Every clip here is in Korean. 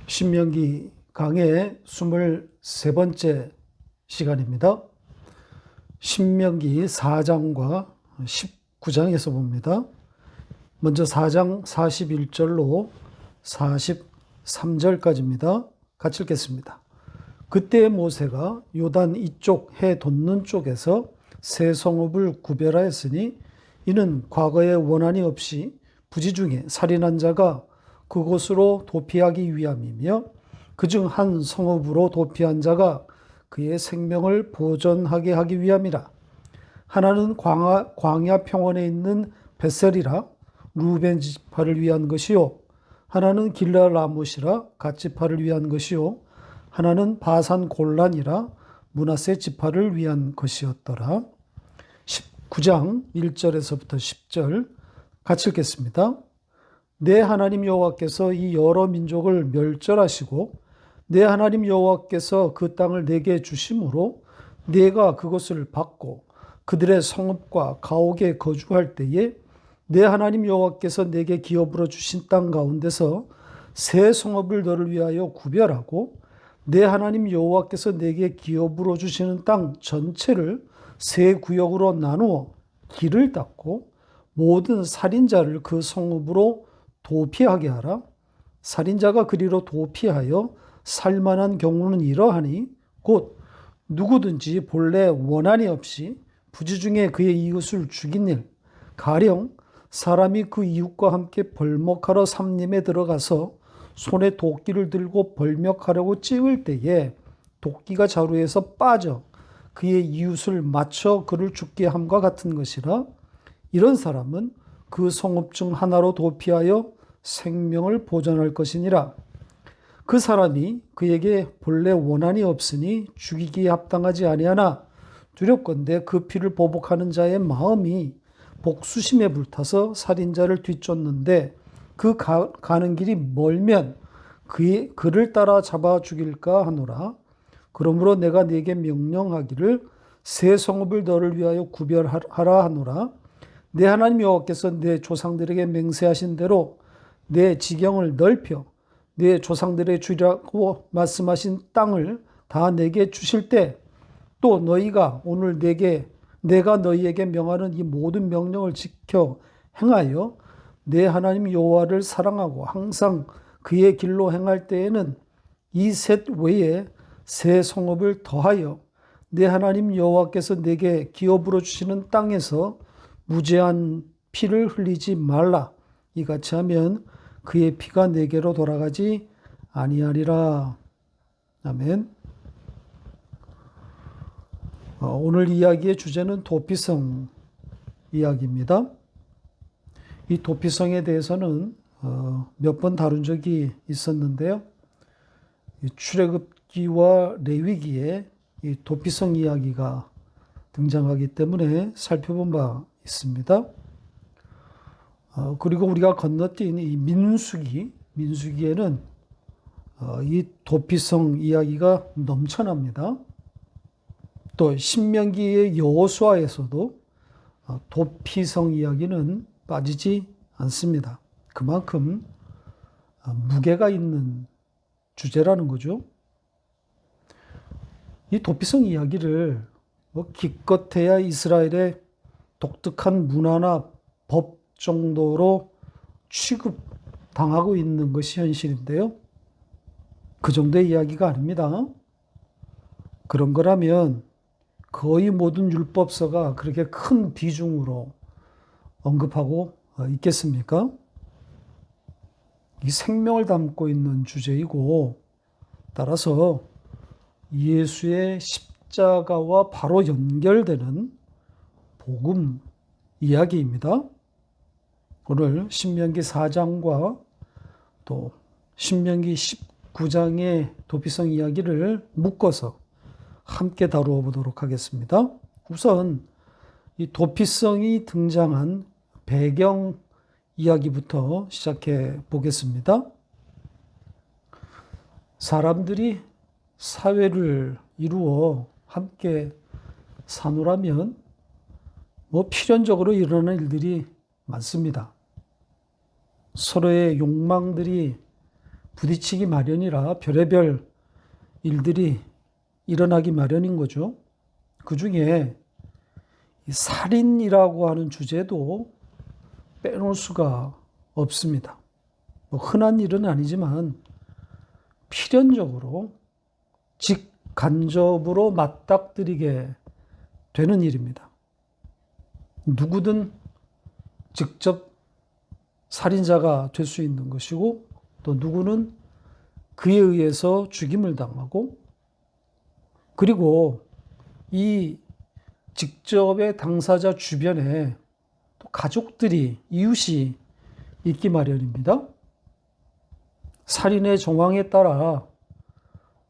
신명기 강의 23번째 시간입니다. 신명기 4장과 19장에서 봅니다. 먼저 4장 41절로 43절까지입니다. 같이 읽겠습니다. 그때 모세가 요단 이쪽 해 돋는 쪽에서 세 성읍을 구별하였으니 이는 과거에 원한이 없이 부지 중에 살인한 자가 그곳으로 도피하기 위함이며 그중 한 성읍으로 도피한 자가 그의 생명을 보존하게 하기 위함이라. 하나는 광야 평원에 있는 벳셀이라 루벤 지파를 위한 것이요, 하나는 길르앗 라못이라 갓 지파를 위한 것이요, 하나는 바산 골란이라 므낫세 지파를 위한 것이었더라. 19장 1절에서부터 10절 같이 읽겠습니다. 내 하나님 여호와께서 이 여러 민족을 멸절하시고 내 하나님 여호와께서 그 땅을 내게 주심으로 내가 그것을 받고 그들의 성읍과 가옥에 거주할 때에 내 하나님 여호와께서 내게 기업으로 주신 땅 가운데서 새 성읍을 너를 위하여 구별하고 내 하나님 여호와께서 내게 기업으로 주시는 땅 전체를 세 구역으로 나누어 길을 닦고 모든 살인자를 그 성읍으로 도피하게 하라. 살인자가 그리로 도피하여 살만한 경우는 이러하니 곧 누구든지 본래 원한이 없이 부지 중에 그의 이웃을 죽인 일, 가령 사람이 그 이웃과 함께 벌목하러 삼림에 들어가서 손에 도끼를 들고 벌목하려고 찍을 때에 도끼가 자루에서 빠져 그의 이웃을 맞춰 그를 죽게 함과 같은 것이라. 이런 사람은 그 성읍 중 하나로 도피하여 생명을 보존할 것이니라. 그 사람이 그에게 본래 원한이 없으니 죽이기에 합당하지 아니하나 두렵건대 그 피를 보복하는 자의 마음이 복수심에 불타서 살인자를 뒤쫓는데 그 가는 길이 멀면 그를 따라 잡아 죽일까 하노라. 그러므로 내가 네게 명령하기를 새 성읍을 너를 위하여 구별하라 하노라. 내 하나님 여호와께서 내 조상들에게 맹세하신 대로 내 지경을 넓혀 내 조상들의 주라고 말씀하신 땅을 다 내게 주실 때 또 너희가 오늘 내가 너희에게 명하는 이 모든 명령을 지켜 행하여 내 하나님 여호와를 사랑하고 항상 그의 길로 행할 때에는 이 셋 외에 새 성읍을 더하여 내 하나님 여호와께서 내게 기업으로 주시는 땅에서 무죄한 피를 흘리지 말라. 이같이 하면 그의 피가 내게로 돌아가지 아니하리라. 아멘. 오늘 이야기의 주제는 도피성 이야기입니다. 이 도피성에 대해서는 몇 번 다룬 적이 있었는데요. 출애굽기와 레위기에 이 도피성 이야기가 등장하기 때문에 살펴본 바 있습니다. 그리고 우리가 건너뛴 이 민수기에는 이 도피성 이야기가 넘쳐납니다. 또 신명기의 여호수아에서도 도피성 이야기는 빠지지 않습니다. 그만큼 무게가 있는 주제라는 거죠. 이 도피성 이야기를 기껏해야 이스라엘의 독특한 문화나 법 정도로 취급당하고 있는 것이 현실인데요. 그 정도의 이야기가 아닙니다. 그런 거라면 거의 모든 율법서가 그렇게 큰 비중으로 언급하고 있겠습니까? 이 생명을 담고 있는 주제이고 따라서 예수의 십자가와 바로 연결되는 복음 이야기입니다. 오늘 신명기 4장과 또 신명기 19장의 도피성 이야기를 묶어서 함께 다루어 보도록 하겠습니다. 우선 이 도피성이 등장한 배경 이야기부터 시작해 보겠습니다. 사람들이 사회를 이루어 함께 사노라면 필연적으로 일어나는 일들이 많습니다. 서로의 욕망들이 부딪히기 마련이라 별의별 일들이 일어나기 마련인 거죠. 그 중에 살인이라고 하는 주제도 빼놓을 수가 없습니다. 뭐 흔한 일은 아니지만 필연적으로 직간접으로 맞닥뜨리게 되는 일입니다. 누구든 직접 살인자가 될 수 있는 것이고, 또 누구는 그에 의해서 죽임을 당하고, 그리고 이 직접의 당사자 주변에 또 가족들이, 이웃이 있기 마련입니다. 살인의 정황에 따라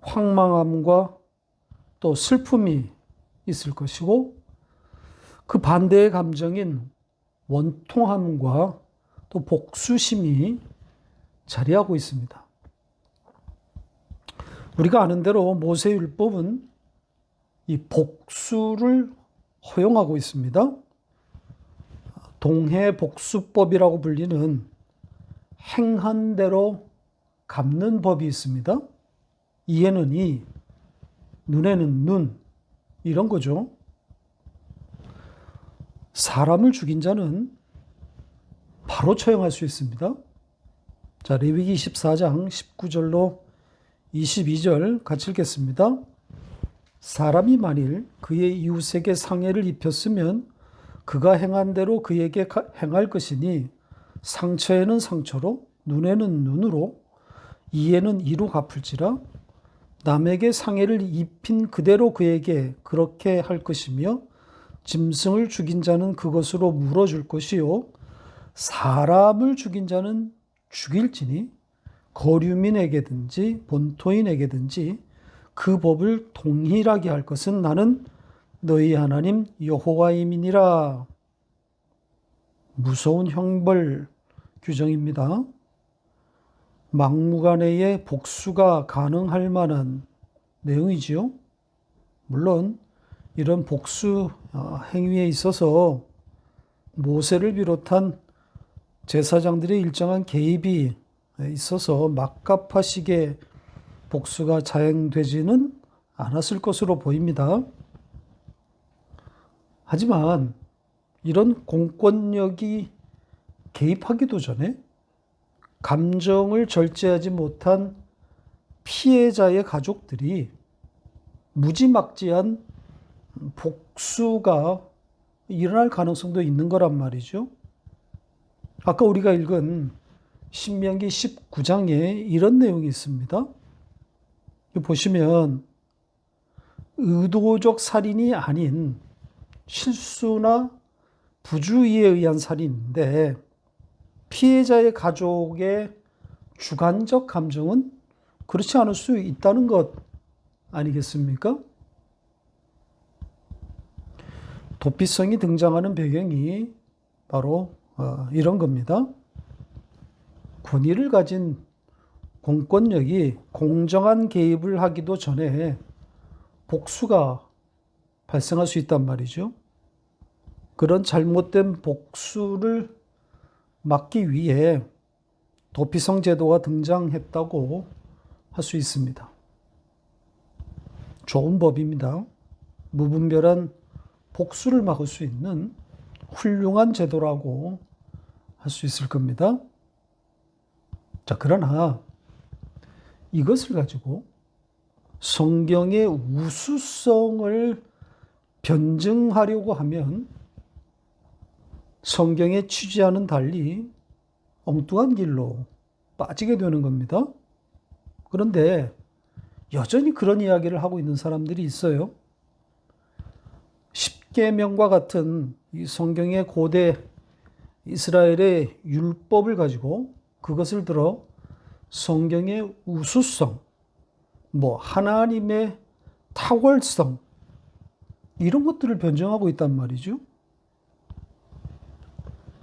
황망함과 또 슬픔이 있을 것이고, 그 반대의 감정인 원통함과 또 복수심이 자리하고 있습니다. 우리가 아는 대로 모세율법은 이 복수를 허용하고 있습니다. 동해복수법이라고 불리는 행한 대로 갚는 법이 있습니다. 이에는 이, 눈에는 눈, 이런 거죠. 사람을 죽인 자는 바로 처형할 수 있습니다. 자, 레위기 24장 19절로 22절 같이 읽겠습니다. 사람이 만일 그의 이웃에게 상해를 입혔으면 그가 행한 대로 그에게 행할 것이니 상처에는 상처로 눈에는 눈으로 이에는 이로 갚을지라. 남에게 상해를 입힌 그대로 그에게 그렇게 할 것이며 짐승을 죽인 자는 그것으로 물어줄 것이요 사람을 죽인 자는 죽일지니 거류민에게든지 본토인에게든지 그 법을 동일하게 할 것은 나는 너희 하나님 여호와임이니라. 무서운 형벌 규정입니다. 막무가내의 복수가 가능할 만한 내용이지요. 물론 이런 복수 행위에 있어서 모세를 비롯한 제사장들의 일정한 개입이 있어서 막가파식의 복수가 자행되지는 않았을 것으로 보입니다. 하지만 이런 공권력이 개입하기도 전에 감정을 절제하지 못한 피해자의 가족들이 무지막지한 복수가 일어날 가능성도 있는 거란 말이죠. 아까 우리가 읽은 신명기 19장에 이런 내용이 있습니다. 보시면 의도적 살인이 아닌 실수나 부주의에 의한 살인인데 피해자의 가족의 주관적 감정은 그렇지 않을 수 있다는 것 아니겠습니까? 도피성이 등장하는 배경이 바로 이런 겁니다. 권위를 가진 공권력이 공정한 개입을 하기도 전에 복수가 발생할 수 있단 말이죠. 그런 잘못된 복수를 막기 위해 도피성 제도가 등장했다고 할 수 있습니다. 좋은 법입니다. 무분별한 복수를 막을 수 있는 훌륭한 제도라고 할 수 있을 겁니다. 자, 그러나 이것을 가지고 성경의 우수성을 변증하려고 하면 성경의 취지와는 달리 엉뚱한 길로 빠지게 되는 겁니다. 그런데 여전히 그런 이야기를 하고 있는 사람들이 있어요. 십계명과 같은 이 성경의 고대 이스라엘의 율법을 가지고 그것을 들어 성경의 우수성, 하나님의 탁월성, 이런 것들을 변증하고 있단 말이죠.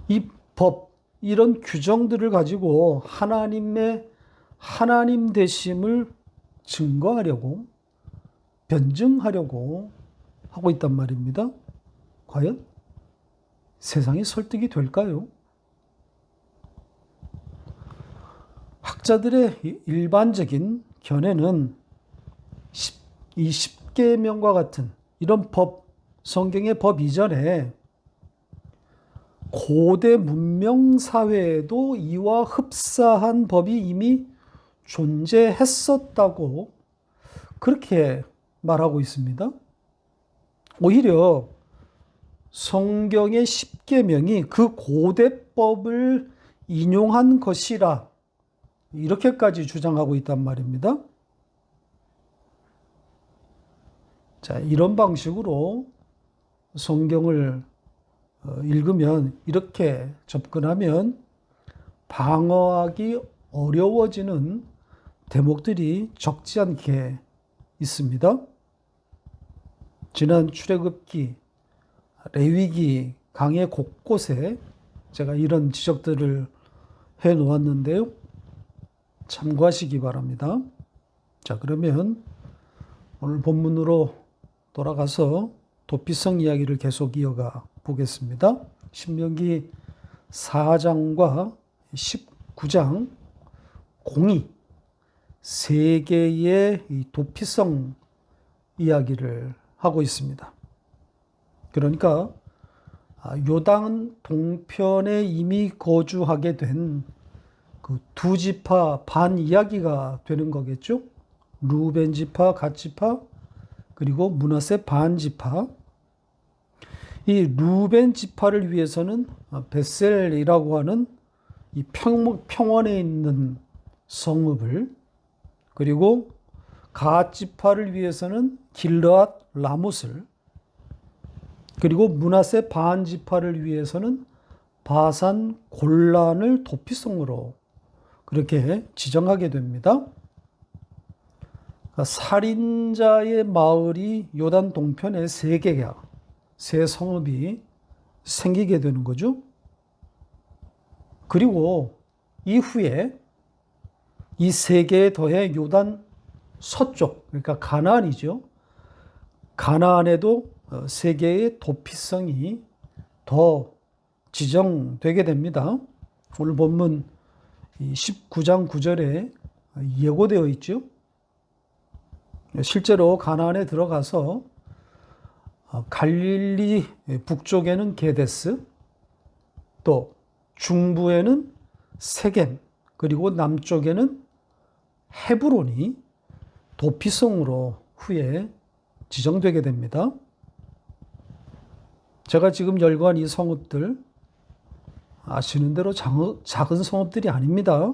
이 법, 이런 규정들을 가지고 하나님 되심을 증거하려고, 변증하려고 하고 있단 말입니다. 과연 세상이 설득이 될까요? 학자들의 일반적인 견해는 이 십계명과 같은 이런 법, 성경의 법 이전에 고대 문명 사회에도 이와 흡사한 법이 이미 존재했었다고 그렇게 말하고 있습니다. 오히려 성경의 십계명이 그 고대법을 인용한 것이라 이렇게까지 주장하고 있단 말입니다. 자, 이런 방식으로 성경을 읽으면, 이렇게 접근하면 방어하기 어려워지는 대목들이 적지 않게 있습니다. 지난 출애굽기, 레위기 강의 곳곳에 제가 이런 지적들을 해 놓았는데요. 참고하시기 바랍니다. 자, 그러면 오늘 본문으로 돌아가서 도피성 이야기를 계속 이어가 보겠습니다. 신명기 4장과 19장 공의 세 개의 도피성 이야기를 하고 있습니다. 그러니까 요단 동편에 이미 거주하게 된 그 두 지파 반 이야기가 되는 거겠죠. 루벤 지파, 갓 지파, 그리고 므낫세 반 지파. 이 루벤 지파를 위해서는 벳셀이라고 하는 이 평원에 있는 성읍을, 그리고 갓 지파를 위해서는 길르앗 라못을, 그리고 므낫세 반 지파를 위해서는 바산 골란을 도피성으로 그렇게 지정하게 됩니다. 그러니까 살인자의 마을이 요단 동편에 세 개가, 세 성읍이 생기게 되는 거죠. 그리고 이후에 이 세 개에 더해 요단 서쪽, 그러니까 가나안이죠. 가나안에도 세 개의 도피성이 더 지정되게 됩니다. 오늘 본문 19장 9절에 예고되어 있죠. 실제로 가나안에 들어가서 갈릴리 북쪽에는 게데스, 또 중부에는 세겜, 그리고 남쪽에는 헤브론이 도피성으로 후에 지정되게 됩니다. 제가 지금 열거한 이 성읍들 아시는 대로 작은 성읍들이 아닙니다.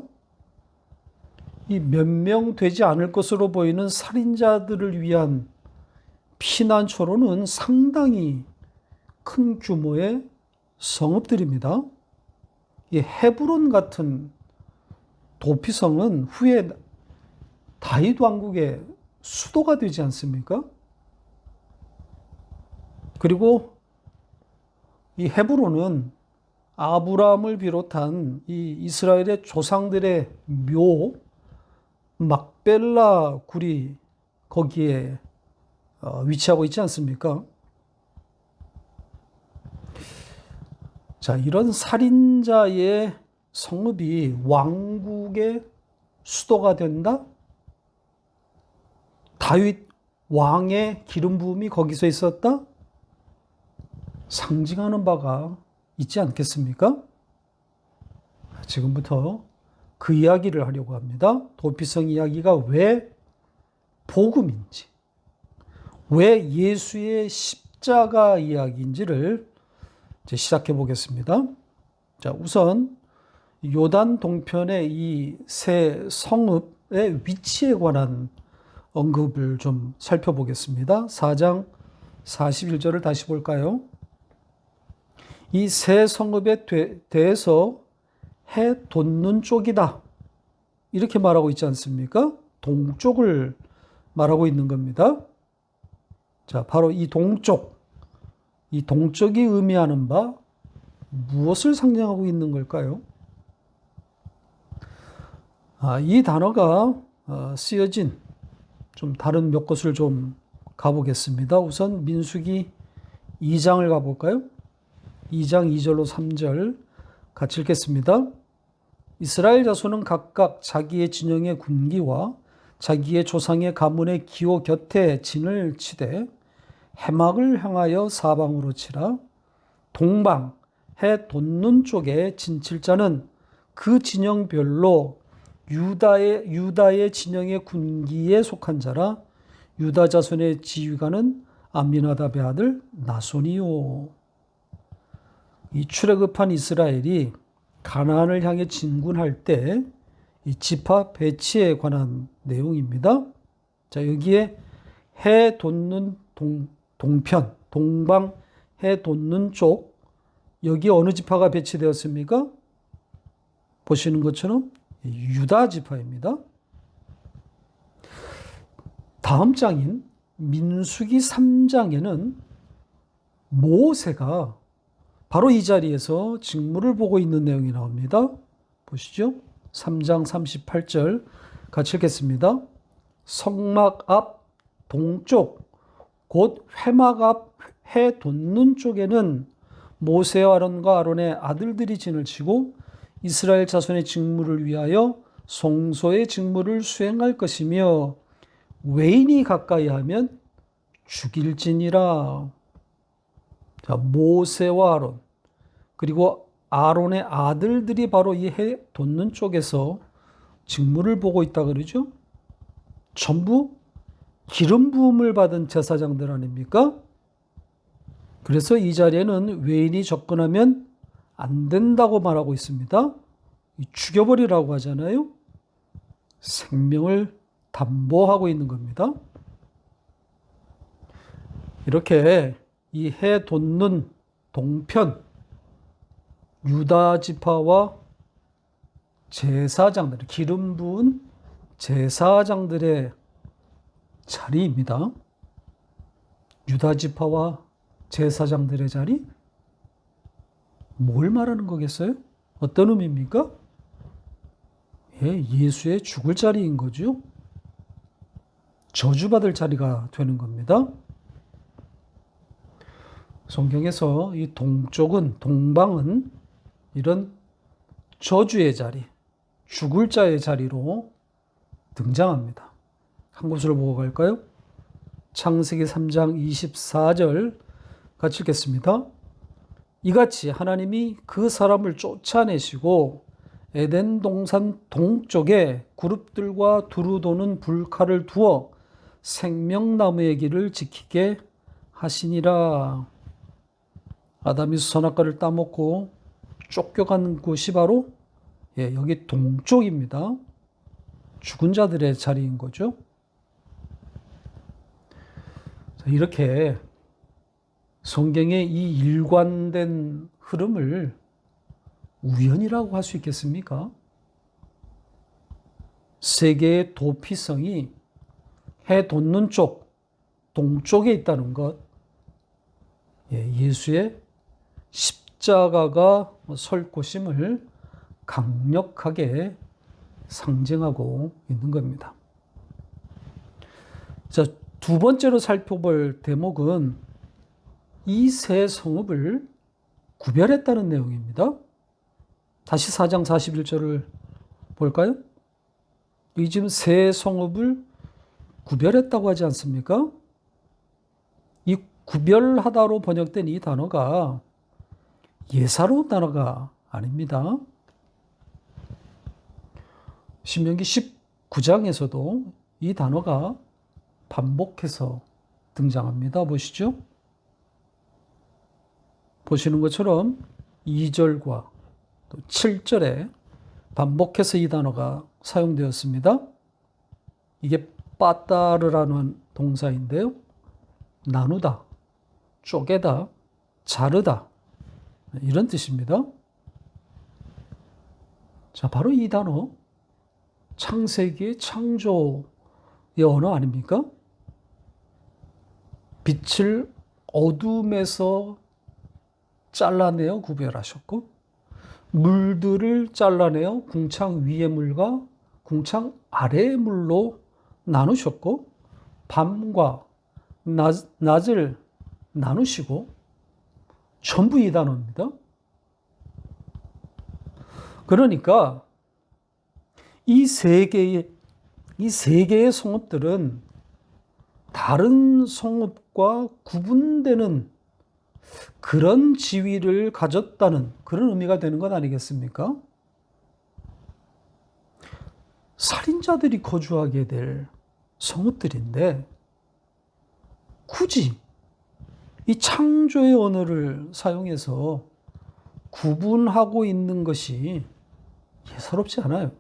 이 몇 명 되지 않을 것으로 보이는 살인자들을 위한 피난처로는 상당히 큰 규모의 성읍들입니다. 이 헤브론 같은 도피성은 후에 다윗 왕국의 수도가 되지 않습니까? 그리고 이 헤브론은 아브라함을 비롯한 이 이스라엘의 조상들의 묘 막벨라 굴이 거기에 위치하고 있지 않습니까? 자, 이런 살인자의 성읍이 왕국의 수도가 된다? 다윗 왕의 기름 부음이 거기서 있었다? 상징하는 바가 있지 않겠습니까? 지금부터 그 이야기를 하려고 합니다. 도피성 이야기가 왜 복음인지, 왜 예수의 십자가 이야기인지를 이제 시작해 보겠습니다. 자, 우선 요단 동편의 이 세 성읍의 위치에 관한 언급을 좀 살펴보겠습니다. 4장 41절을 다시 볼까요? 이 세 성읍에 대해서 해 돋는 쪽이다, 이렇게 말하고 있지 않습니까? 동쪽을 말하고 있는 겁니다. 자, 바로 이 동쪽, 이 동쪽이 의미하는 바 무엇을 상징하고 있는 걸까요? 이 단어가 쓰여진 좀 다른 몇 곳을 좀 가보겠습니다. 우선 민수기 2장을 가볼까요? 2장 2절로 3절 같이 읽겠습니다. 이스라엘 자손은 각각 자기의 진영의 군기와 자기의 조상의 가문의 기호 곁에 진을 치되 해막을 향하여 사방으로 치라. 동방 해 돋는 쪽에 진칠 자는 그 진영별로 유다의 진영의 군기에 속한 자라. 유다 자손의 지휘관은 암미나답의 아들 나손이요. 이 출애굽한 이스라엘이 가나안을 향해 진군할 때 이 지파 배치에 관한 내용입니다. 자, 여기에 해 돋는 동편, 동방 해 돋는 쪽, 여기 어느 지파가 배치되었습니까? 보시는 것처럼 유다 지파입니다. 다음 장인 민수기 3장에는 모세가 바로 이 자리에서 직무를 보고 있는 내용이 나옵니다. 보시죠. 3장 38절 같이 읽겠습니다. 성막 앞 동쪽 곧 회막 앞 해 돋는 쪽에는 모세와 아론과 아론의 아들들이 진을 치고 이스라엘 자손의 직무를 위하여 성소의 직무를 수행할 것이며 외인이 가까이 하면 죽일지니라. 자, 모세와 아론 그리고 아론의 아들들이 바로 이 해 돋는 쪽에서 직무를 보고 있다 그러죠. 전부 기름 부음을 받은 제사장들 아닙니까? 그래서 이 자리에는 외인이 접근하면 안 된다고 말하고 있습니다. 죽여버리라고 하잖아요. 생명을 담보하고 있는 겁니다. 이렇게 이 해 돋는 동편 유다 지파와 제사장들, 기름 부은 제사장들의 자리입니다. 유다 지파와 제사장들의 자리? 뭘 말하는 거겠어요? 어떤 의미입니까? 예수의 죽을 자리인 거죠. 저주받을 자리가 되는 겁니다. 성경에서 이 동쪽은, 동방은 이런 저주의 자리, 죽을 자의 자리로 등장합니다. 한 곳으로 보고 갈까요? 창세기 3장 24절 같이 읽겠습니다. 이같이 하나님이 그 사람을 쫓아내시고 에덴 동산 동쪽에 그룹들과 두루 도는 불칼을 두어 생명나무의 길을 지키게 하시니라. 아담이 선악과를 따먹고 쫓겨간 곳이 바로 여기 동쪽입니다. 죽은 자들의 자리인 거죠. 이렇게 성경의 이 일관된 흐름을 우연이라고 할 수 있겠습니까? 세계의 도피성이 해 돋는 쪽, 동쪽에 있다는 것, 예수의 십자가가 설 곳임을 강력하게 상징하고 있는 겁니다. 자, 두 번째로 살펴볼 대목은 이 세 성읍을 구별했다는 내용입니다. 다시 4장 41절을 볼까요? 이 지금 세 성읍을 구별했다고 하지 않습니까? 이 구별하다로 번역된 이 단어가 예사로운 단어가 아닙니다. 신명기 19장에서도 이 단어가 반복해서 등장합니다. 보시죠. 보시는 것처럼 2절과 또 7절에 반복해서 이 단어가 사용되었습니다. 이게 빠따르라는 동사인데요. 나누다, 쪼개다, 자르다 이런 뜻입니다. 자, 바로 이 단어 창세기의 창조의 언어 아닙니까? 빛을 어둠에서 잘라내어 구별하셨고 물들을 잘라내어 궁창 위의 물과 궁창 아래의 물로 나누셨고 밤과 낮을 나누시고 전부 이 단어입니다. 그러니까 이 세 개의 성읍들은 다른 성읍과 구분되는 그런 지위를 가졌다는 그런 의미가 되는 것 아니겠습니까? 살인자들이 거주하게 될 성읍들인데 굳이 이 창조의 언어를 사용해서 구분하고 있는 것이 예사롭지 않아요.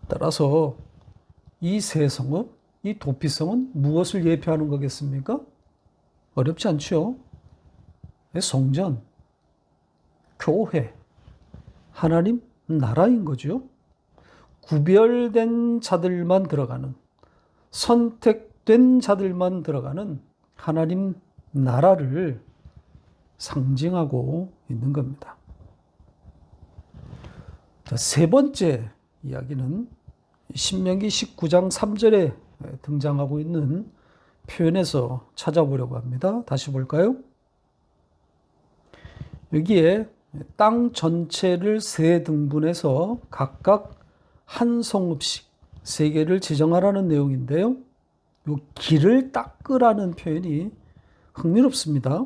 따라서 이 세 성읍, 이 도피성은 무엇을 예표하는 거겠습니까? 어렵지 않죠? 성전, 교회, 하나님 나라인 거죠. 구별된 자들만 들어가는, 선택된 자들만 들어가는 하나님 나라를 상징하고 있는 겁니다. 자, 세 번째 이야기는 신명기 19장 3절에 등장하고 있는 표현에서 찾아보려고 합니다. 다시 볼까요? 여기에 땅 전체를 세 등분해서 각각 한 성읍씩 세 개를 지정하라는 내용인데요. 이 길을 닦으라는 표현이 흥미롭습니다.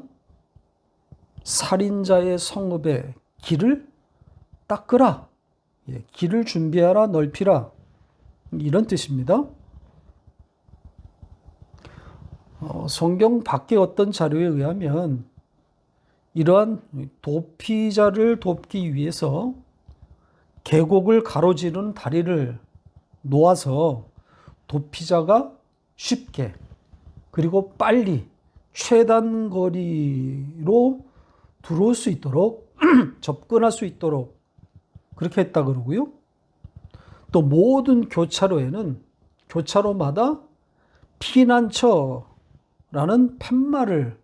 살인자의 성읍에 길을 닦으라. 길을 준비하라, 넓히라. 이런 뜻입니다. 성경 밖의 어떤 자료에 의하면 이러한 도피자를 돕기 위해서 계곡을 가로지르는 다리를 놓아서 도피자가 쉽게 그리고 빨리 최단 거리로 들어올 수 있도록 접근할 수 있도록 그렇게 했다 그러고요. 또 모든 교차로에는 교차로마다 피난처라는 팻말을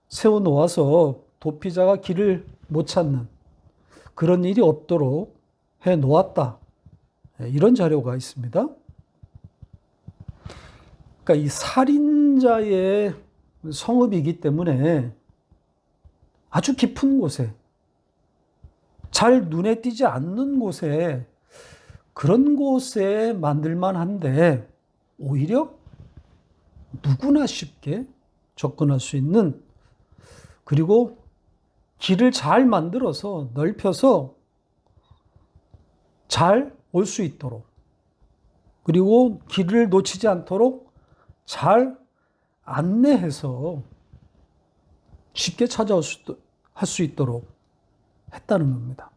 세워 놓아서 도피자가 길을 못 찾는 그런 일이 없도록 해 놓았다. 이런 자료가 있습니다. 그러니까 이 살인자의 성읍이기 때문에 아주 깊은 곳에 잘 눈에 띄지 않는 곳에 그런 곳에 만들만 한데 오히려 누구나 쉽게 접근할 수 있는 그리고 길을 잘 만들어서 넓혀서 잘 올 수 있도록 그리고 길을 놓치지 않도록 잘 안내해서 쉽게 찾아올 수 있도록 했다는 겁니다.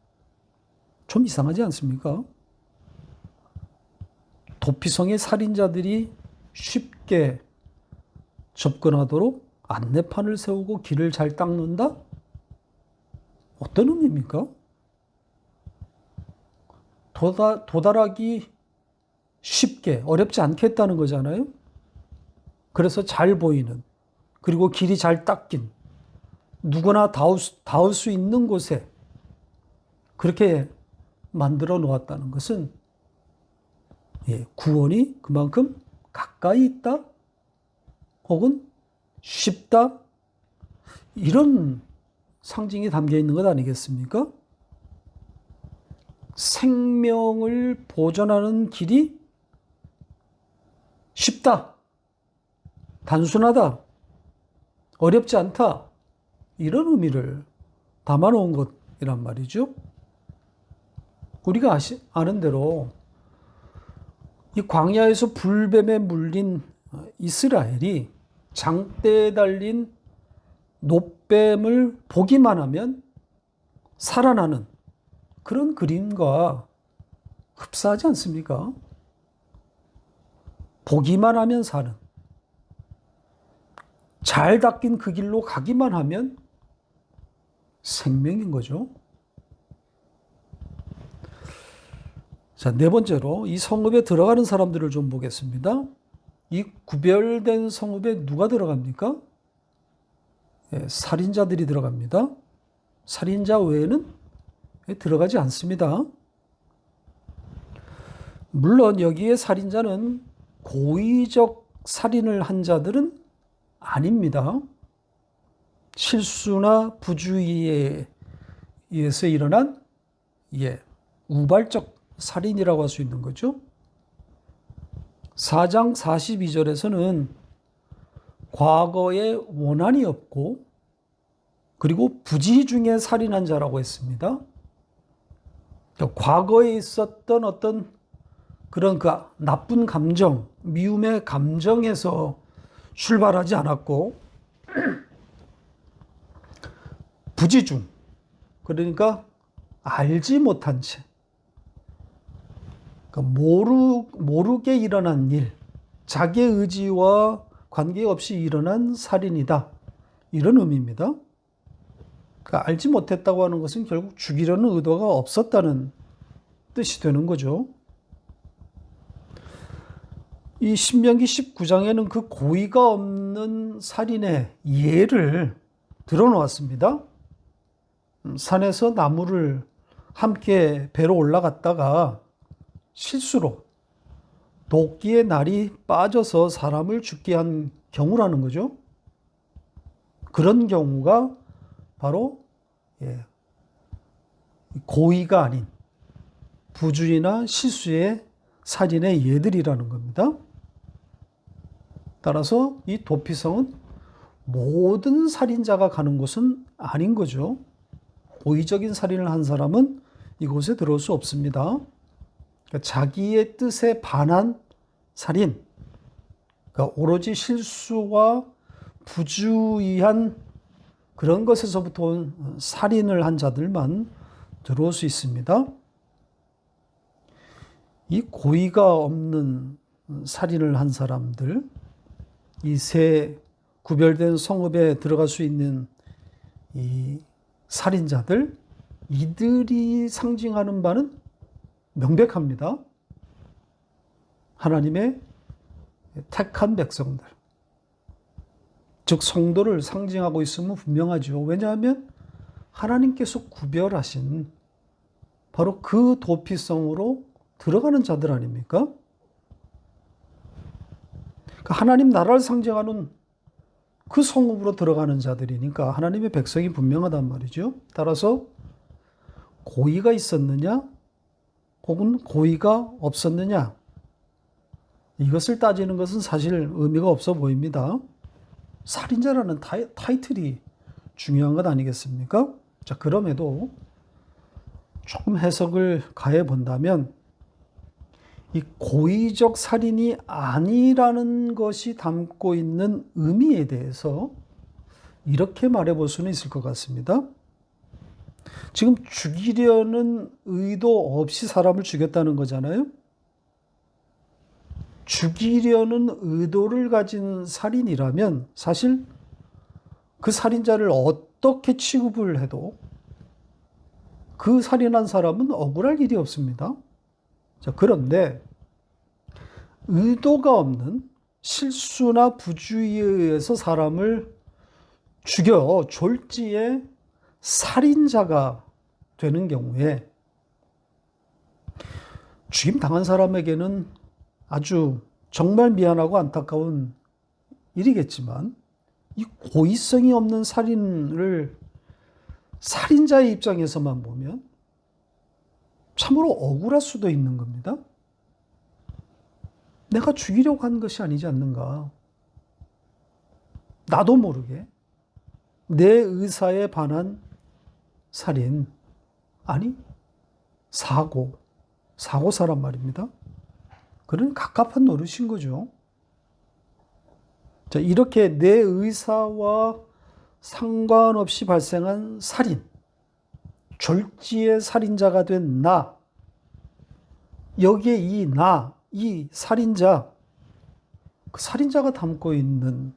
좀 이상하지 않습니까? 도피성의 살인자들이 쉽게 접근하도록 안내판을 세우고 길을 잘 닦는다? 어떤 의미입니까? 도달하기 쉽게, 어렵지 않게 했다는 거잖아요? 그래서 잘 보이는, 그리고 길이 잘 닦인, 누구나 닿을 수 있는 곳에 그렇게 만들어 놓았다는 것은 구원이 그만큼 가까이 있다? 혹은 쉽다? 이런 상징이 담겨 있는 것 아니겠습니까? 생명을 보존하는 길이 쉽다, 단순하다, 어렵지 않다, 이런 의미를 담아놓은 것이란 말이죠. 우리가 아는 대로 이 광야에서 불뱀에 물린 이스라엘이 장대에 달린 놋뱀을 보기만 하면 살아나는 그런 그림과 흡사하지 않습니까? 보기만 하면 사는, 잘 닦인 그 길로 가기만 하면 생명인 거죠. 자, 네 번째로 이 성읍에 들어가는 사람들을 좀 보겠습니다. 이 구별된 성읍에 누가 들어갑니까? 살인자들이 들어갑니다. 살인자 외에는 들어가지 않습니다. 물론 여기에 살인자는 고의적 살인을 한 자들은 아닙니다. 실수나 부주의에 의해서 일어난 우발적 살인이라고 할 수 있는 거죠. 4장 42절에서는 과거에 원한이 없고 그리고 부지 중에 살인한 자라고 했습니다. 그러니까 과거에 있었던 어떤 그런 그 나쁜 감정, 미움의 감정에서 출발하지 않았고 부지중, 그러니까 알지 못한 채, 그러니까 모르게 일어난 일, 자기의 의지와 관계없이 일어난 살인이다, 이런 의미입니다. 그러니까 알지 못했다고 하는 것은 결국 죽이려는 의도가 없었다는 뜻이 되는 거죠. 이 신명기 19장에는 그 고의가 없는 살인의 예를 들어놓았습니다. 산에서 나무를 함께 배로 올라갔다가 실수로 도끼의 날이 빠져서 사람을 죽게 한 경우라는 거죠. 그런 경우가 바로 고의가 아닌 부주의나 실수의 살인의 예들이라는 겁니다. 따라서 이 도피성은 모든 살인자가 가는 곳은 아닌 거죠. 고의적인 살인을 한 사람은 이곳에 들어올 수 없습니다. 그러니까 자기의 뜻에 반한 살인, 그러니까 오로지 실수와 부주의한 그런 것에서부터 온 살인을 한 자들만 들어올 수 있습니다. 이 고의가 없는 살인을 한 사람들, 이 세 구별된 성읍에 들어갈 수 있는 이 살인자들, 이들이 상징하는 바는 명백합니다. 하나님의 택한 백성들, 즉 성도를 상징하고 있으면 분명하죠. 왜냐하면 하나님께서 구별하신 바로 그 도피성으로 들어가는 자들 아닙니까? 하나님 나라를 상징하는 그 성읍으로 들어가는 자들이니까 하나님의 백성이 분명하단 말이죠. 따라서 고의가 있었느냐 혹은 고의가 없었느냐, 이것을 따지는 것은 사실 의미가 없어 보입니다. 살인자라는 타이틀이 중요한 것 아니겠습니까? 자, 그럼에도 조금 해석을 가해 본다면 이 고의적 살인이 아니라는 것이 담고 있는 의미에 대해서 이렇게 말해 볼 수는 있을 것 같습니다. 지금 죽이려는 의도 없이 사람을 죽였다는 거잖아요. 죽이려는 의도를 가진 살인이라면 사실 그 살인자를 어떻게 취급을 해도 그 살인한 사람은 억울할 일이 없습니다. 자, 그런데 의도가 없는 실수나 부주의에 의해서 사람을 죽여 졸지에 살인자가 되는 경우에 죽임 당한 사람에게는 아주 정말 미안하고 안타까운 일이겠지만 이 고의성이 없는 살인을 살인자의 입장에서만 보면 참으로 억울할 수도 있는 겁니다. 내가 죽이려고 한 것이 아니지 않는가. 나도 모르게 내 의사에 반한 살인, 아니 사고사란 말입니다. 그런 갑갑한 노릇인 거죠. 자, 이렇게 내 의사와 상관없이 발생한 살인, 졸지의 살인자가 된 나, 여기에 이 살인자, 그 살인자가 담고 있는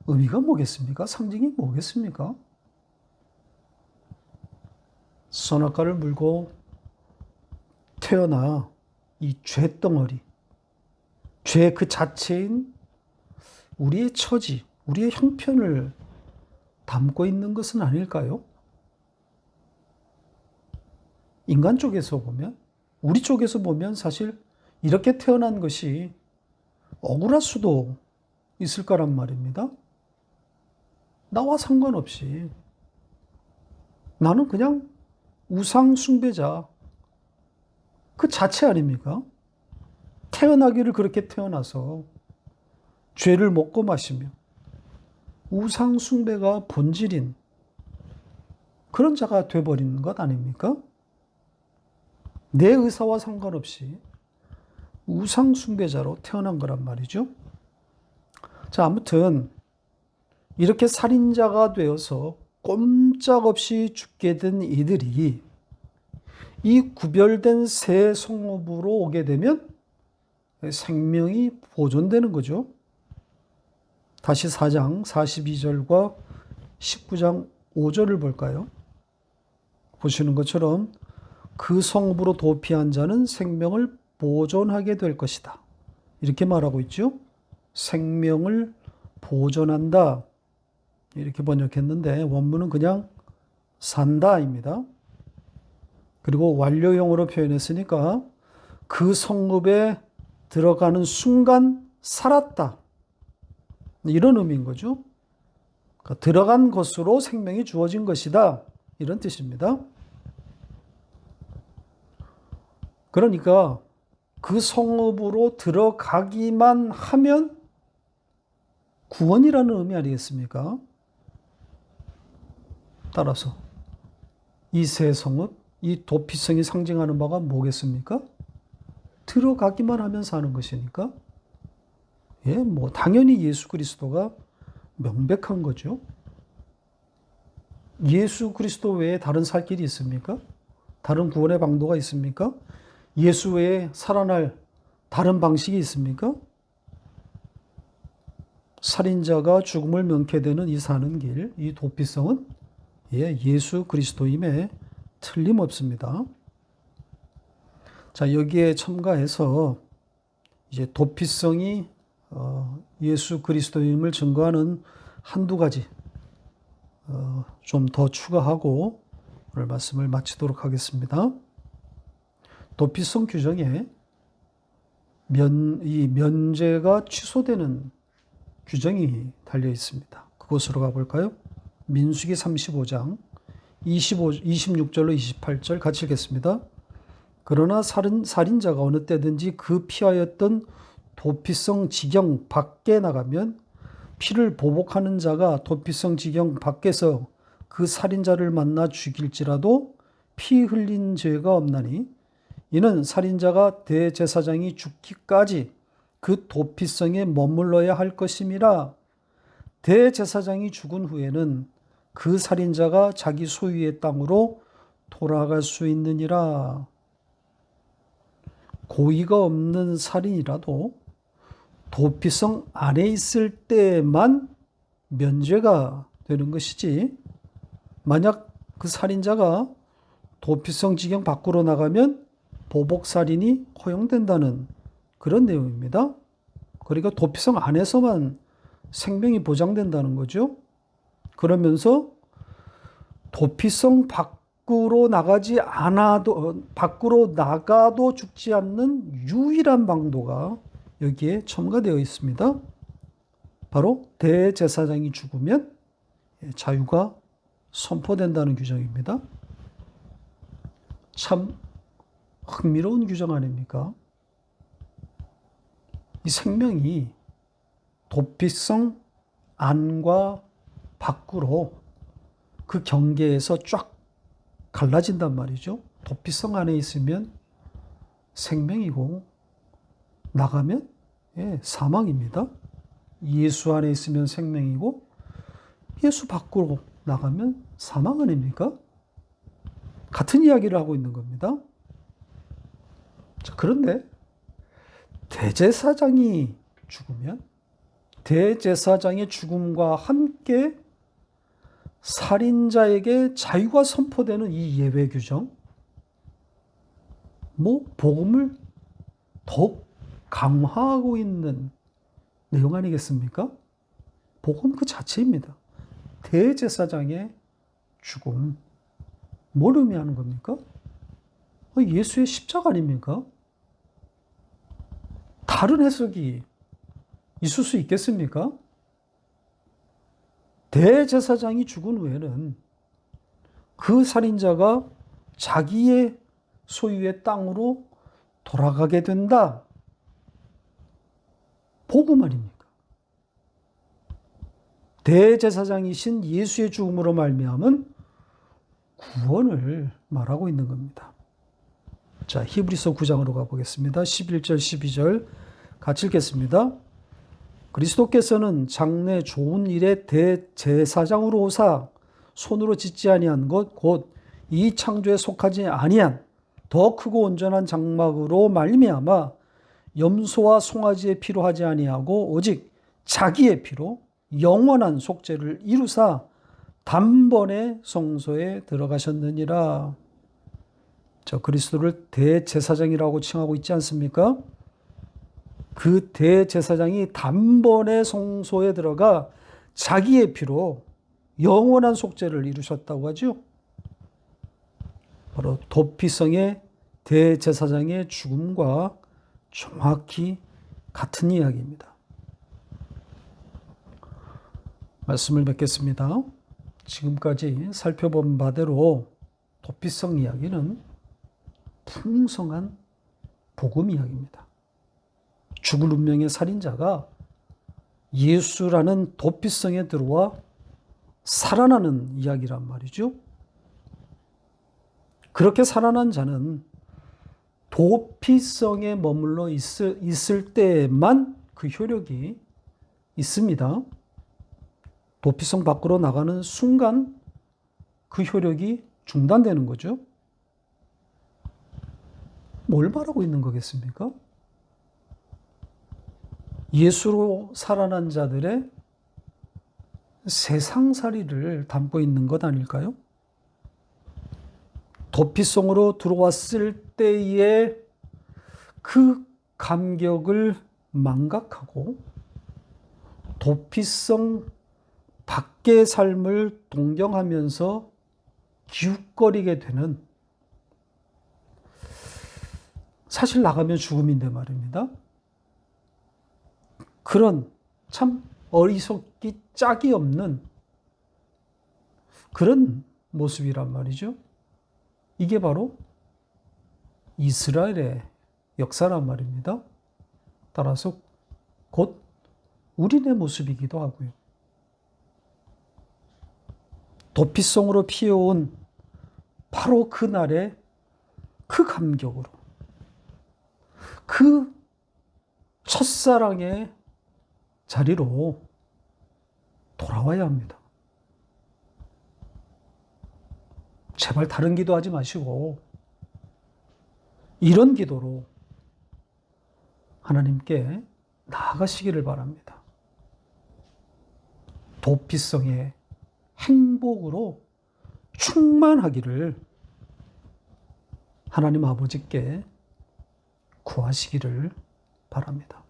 의미가 뭐겠습니까? 상징이 뭐겠습니까? 선악과를 물고 태어나 이 죄덩어리, 죄 그 자체인 우리의 처지, 우리의 형편을 담고 있는 것은 아닐까요? 인간 쪽에서 보면, 우리 쪽에서 보면 사실 이렇게 태어난 것이 억울할 수도 있을 거란 말입니다. 나와 상관없이 나는 그냥 우상 숭배자, 그 자체 아닙니까? 태어나기를 그렇게 태어나서 죄를 먹고 마시며 우상 숭배가 본질인 그런 자가 돼버리는 것 아닙니까? 내 의사와 상관없이 우상 숭배자로 태어난 거란 말이죠. 자, 아무튼 이렇게 살인자가 되어서 꼼짝없이 죽게 된 이들이 이 구별된 새 성읍으로 오게 되면 생명이 보존되는 거죠. 다시 4장 42절과 19장 5절을 볼까요? 보시는 것처럼 그 성읍으로 도피한 자는 생명을 보존하게 될 것이다. 이렇게 말하고 있죠. 생명을 보존한다. 이렇게 번역했는데 원문은 그냥 산다입니다. 그리고 완료형으로 표현했으니까 그 성읍에 들어가는 순간 살았다. 이런 의미인 거죠. 그러니까 들어간 것으로 생명이 주어진 것이다. 이런 뜻입니다. 그러니까 그 성읍으로 들어가기만 하면 구원이라는 의미 아니겠습니까? 따라서 이 새 성읍, 이 도피성이 상징하는 바가 뭐겠습니까? 들어가기만 하면 사는 것이니까. 예, 뭐 당연히 예수 그리스도가 명백한 거죠. 예수 그리스도 외에 다른 살 길이 있습니까? 다른 구원의 방도가 있습니까? 예수 외에 살아날 다른 방식이 있습니까? 살인자가 죽음을 면케 되는 이 사는 길, 이 도피성은 예수 그리스도임에 틀림없습니다. 자, 여기에 첨가해서 이제 도피성이 예수 그리스도임을 증거하는 한두 가지 좀 더 추가하고 오늘 말씀을 마치도록 하겠습니다. 도피성 규정에 이 면죄가 취소되는 규정이 달려 있습니다. 그곳으로 가볼까요? 민수기 35장 26절로 28절 같이 읽겠습니다. 그러나 살인자가 어느 때든지 그 피하였던 도피성 지경 밖에 나가면 피를 보복하는 자가 도피성 지경 밖에서 그 살인자를 만나 죽일지라도 피 흘린 죄가 없나니 이는 살인자가 대제사장이 죽기까지 그 도피성에 머물러야 할 것임이라. 대제사장이 죽은 후에는 그 살인자가 자기 소유의 땅으로 돌아갈 수 있느니라. 고의가 없는 살인이라도 도피성 안에 있을 때만 면죄가 되는 것이지, 만약 그 살인자가 도피성 지경 밖으로 나가면 보복살인이 허용된다는 그런 내용입니다. 그러니까 도피성 안에서만 생명이 보장된다는 거죠. 그러면서 도피성 밖으로 나가도 죽지 않는 유일한 방도가 여기에 첨가되어 있습니다. 바로 대제사장이 죽으면 자유가 선포된다는 규정입니다. 참 흥미로운 규정 아닙니까? 이 생명이 도피성 안과 밖으로 그 경계에서 쫙 갈라진단 말이죠. 도피성 안에 있으면 생명이고 나가면 사망입니다. 예수 안에 있으면 생명이고 예수 밖으로 나가면 사망 아닙니까? 같은 이야기를 하고 있는 겁니다. 자, 그런데 대제사장이 죽으면 대제사장의 죽음과 함께 살인자에게 자유가 선포되는 이 예외 규정, 복음을 더욱 강화하고 있는 내용 아니겠습니까? 복음 그 자체입니다. 대제사장의 죽음, 뭘 의미하는 겁니까? 예수의 십자가 아닙니까? 다른 해석이 있을 수 있겠습니까? 대제사장이 죽은 후에는 그 살인자가 자기의 소유의 땅으로 돌아가게 된다. 복음 아닙니까? 대제사장이신 예수의 죽음으로 말미암은 구원을 말하고 있는 겁니다. 자, 히브리서 9장으로 가보겠습니다. 11절, 12절 같이 읽겠습니다. 그리스도께서는 장래 좋은 일의 대제사장으로 오사 손으로 짓지 아니한 것 곧 이 창조에 속하지 아니한 더 크고 온전한 장막으로 말미암아 염소와 송아지의 피로 하지 아니하고 오직 자기의 피로 영원한 속죄를 이루사 단번에 성소에 들어가셨느니라. 저 그리스도를 대제사장이라고 칭하고 있지 않습니까? 그 대제사장이 단번에 성소에 들어가 자기의 피로 영원한 속죄를 이루셨다고 하죠. 바로 도피성의 대제사장의 죽음과 정확히 같은 이야기입니다. 말씀을 맺겠습니다. 지금까지 살펴본 바대로 도피성 이야기는 풍성한 복음 이야기입니다. 죽을 운명의 살인자가 예수라는 도피성에 들어와 살아나는 이야기란 말이죠. 그렇게 살아난 자는 도피성에 머물러 있을 때만 그 효력이 있습니다. 도피성 밖으로 나가는 순간 그 효력이 중단되는 거죠. 뭘 말하고 있는 거겠습니까? 예수로 살아난 자들의 세상살이를 담고 있는 것 아닐까요? 도피성으로 들어왔을 때의 그 감격을 망각하고 도피성 밖의 삶을 동경하면서 기웃거리게 되는, 사실 나가면 죽음인데 말입니다. 그런 참 어리석기 짝이 없는 그런 모습이란 말이죠. 이게 바로 이스라엘의 역사란 말입니다. 따라서 곧 우리네 모습이기도 하고요. 도피성으로 피어온 바로 그날의 그 감격으로, 그 첫사랑의 자리로 돌아와야 합니다. 제발 다른 기도하지 마시고 이런 기도로 하나님께 나아가시기를 바랍니다. 도피성의 행복으로 충만하기를 하나님 아버지께 구하시기를 바랍니다.